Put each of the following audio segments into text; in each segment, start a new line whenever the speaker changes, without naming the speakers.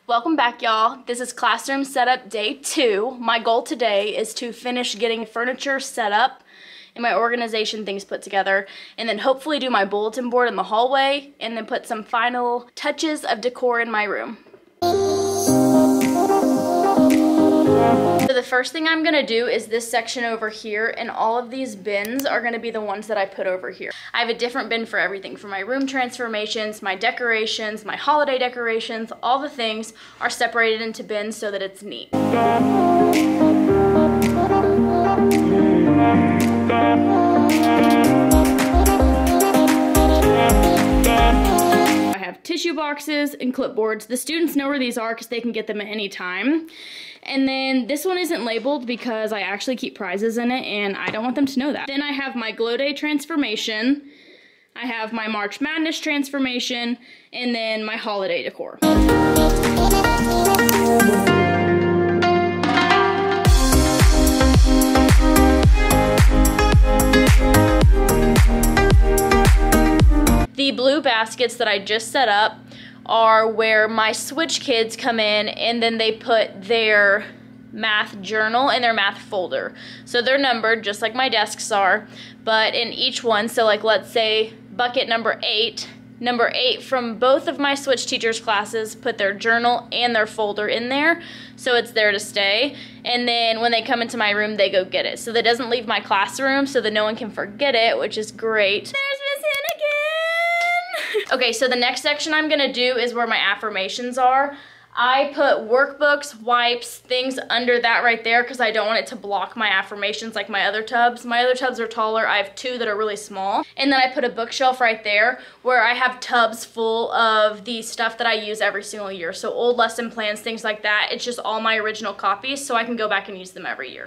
Welcome back, y'all. This is classroom setup day 2. My goal today is to finish getting furniture set up and my organization things put together, and then hopefully do my bulletin board in the hallway, and then put some final touches of decor in my room. So the first thing I'm gonna do is this section over here, and all of these bins are gonna be the ones that I put over here. I have a different bin for everything, for my room transformations, my decorations, my holiday decorations, all the things are separated into bins so that it's neat. I have tissue boxes and clipboards. The students know where these are because they can get them at any time. And then this one isn't labeled because I actually keep prizes in it and I don't want them to know that. Then I have my Glow Day transformation, I have my March Madness transformation, and then my holiday decor. The blue baskets that I just set up are where my Switch kids come in, and then they put their math journal in their math folder. So they're numbered just like my desks are, but in each one, so like let's say bucket number 8 from both of my Switch teachers' classes put their journal and their folder in there, so it's there to stay. And then when they come into my room, they go get it. So that doesn't leave my classroom so that no one can forget it, which is great. Okay, so the next section I'm gonna do is where my affirmations are. I put workbooks, wipes, things under that right there because I don't want it to block my affirmations like my other tubs. My other tubs are taller. I have 2 that are really small. And then I put a bookshelf right there where I have tubs full of the stuff that I use every single year. So old lesson plans, things like that. It's just all my original copies so I can go back and use them every year.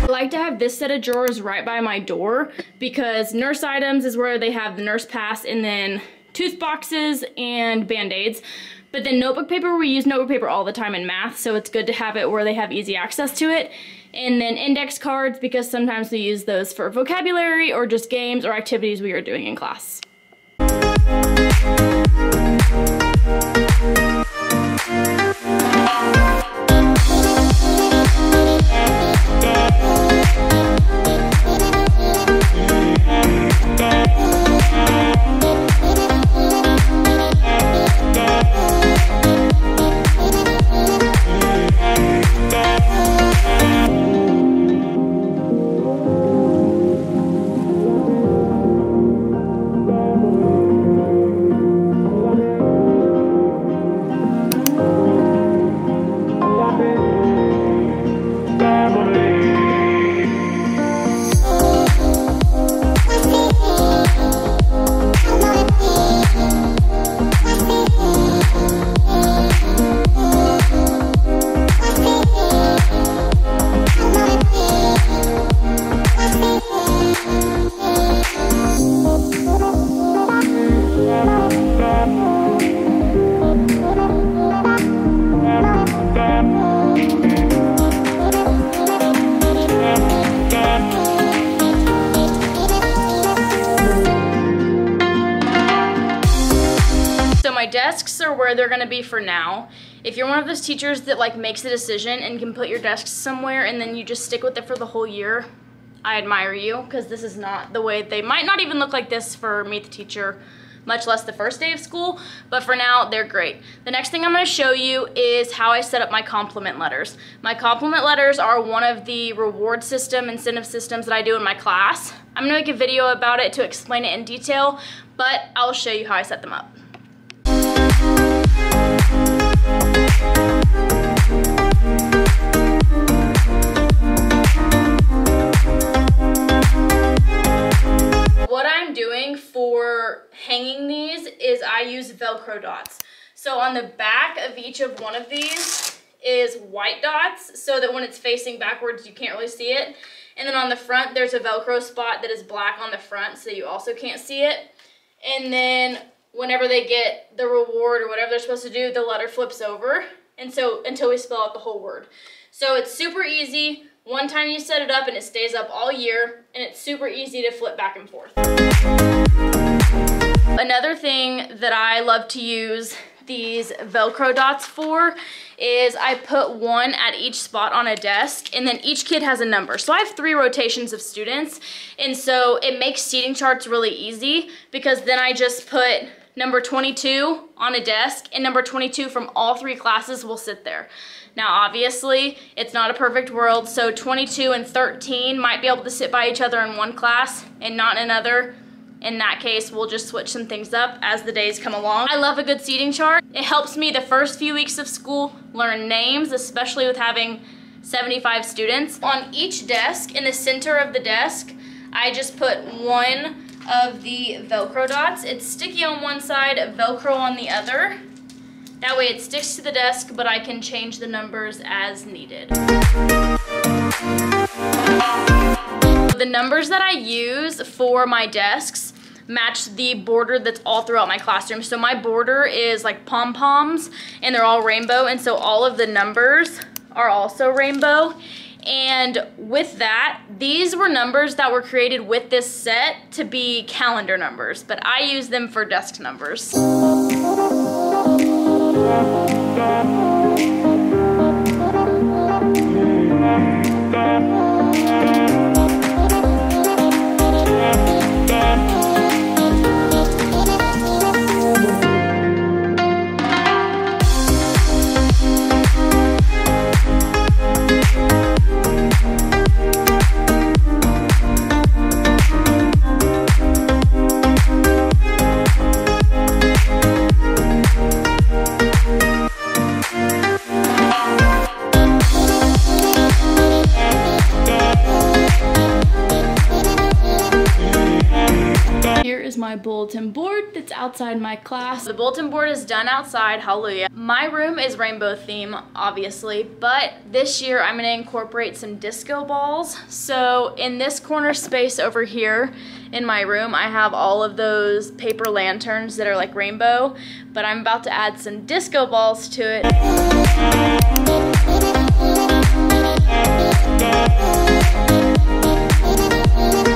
I like to have this set of drawers right by my door because nurse items is where they have the nurse pass, and then tooth boxes and band-aids. But then notebook paper, we use notebook paper all the time in math, so it's good to have it where they have easy access to it. And then index cards, because sometimes we use those for vocabulary or just games or activities we are doing in class. My desks are where they're gonna be for now. If you're one of those teachers that like makes a decision and can put your desks somewhere and then you just stick with it for the whole year, I admire you, because this is not the way. They might not even look like this for Meet the Teacher, much less the first day of school, but for now, they're great. The next thing I'm gonna show you is how I set up my compliment letters. My compliment letters are one of the reward system, incentive systems that I do in my class. I'm gonna make a video about it to explain it in detail, but I'll show you how I set them up. What I'm doing for hanging these is I use Velcro dots. So on the back of each of one of these is white dots so that when it's facing backwards you can't really see it. And then on the front there's a Velcro spot that is black on the front so you also can't see it. And then whenever they get the reward or whatever they're supposed to do, the letter flips over. And so until we spell out the whole word. So it's super easy. One time you set it up and it stays up all year, and it's super easy to flip back and forth. Another thing that I love to use these Velcro dots for is I put one at each spot on a desk, and then each kid has a number. So I have 3 rotations of students, and so it makes seating charts really easy because then I just put number 22 on a desk, and number 22 from all 3 classes will sit there. Now obviously it's not a perfect world, so 22 and 13 might be able to sit by each other in one class and not in another. In that case, we'll just switch some things up as the days come along. I love a good seating chart. It helps me the first few weeks of school learn names, especially with having 75 students. On each desk, in the center of the desk, I just put one of the Velcro dots. It's sticky on one side, Velcro on the other. That way it sticks to the desk, but I can change the numbers as needed. The numbers that I use for my desks match the border that's all throughout my classroom. So my border is like pom-poms, and they're all rainbow, and so all of the numbers are also rainbow. And with that, these were numbers that were created with this set to be calendar numbers, but I use them for desk numbers. My bulletin board that's outside my class. The bulletin board is done outside, hallelujah. My room is rainbow theme, obviously, but this year I'm gonna incorporate some disco balls. So in this corner space over here in my room, I have all of those paper lanterns that are like rainbow, but I'm about to add some disco balls to it.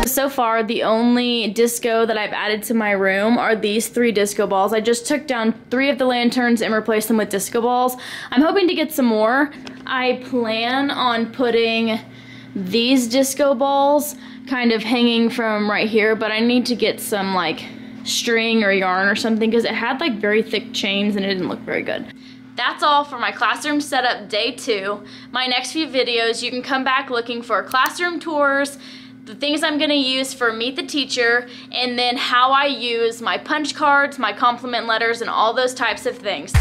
So far, the only disco that I've added to my room are these 3 disco balls. I just took down 3 of the lanterns and replaced them with disco balls. I'm hoping to get some more. I plan on putting these disco balls kind of hanging from right here, but I need to get some like string or yarn or something because it had like very thick chains and it didn't look very good. That's all for my classroom setup day 2. My next few videos, you can come back looking for classroom tours, the things I'm gonna use for Meet the Teacher, and then how I use my punch cards, my compliment letters, and all those types of things.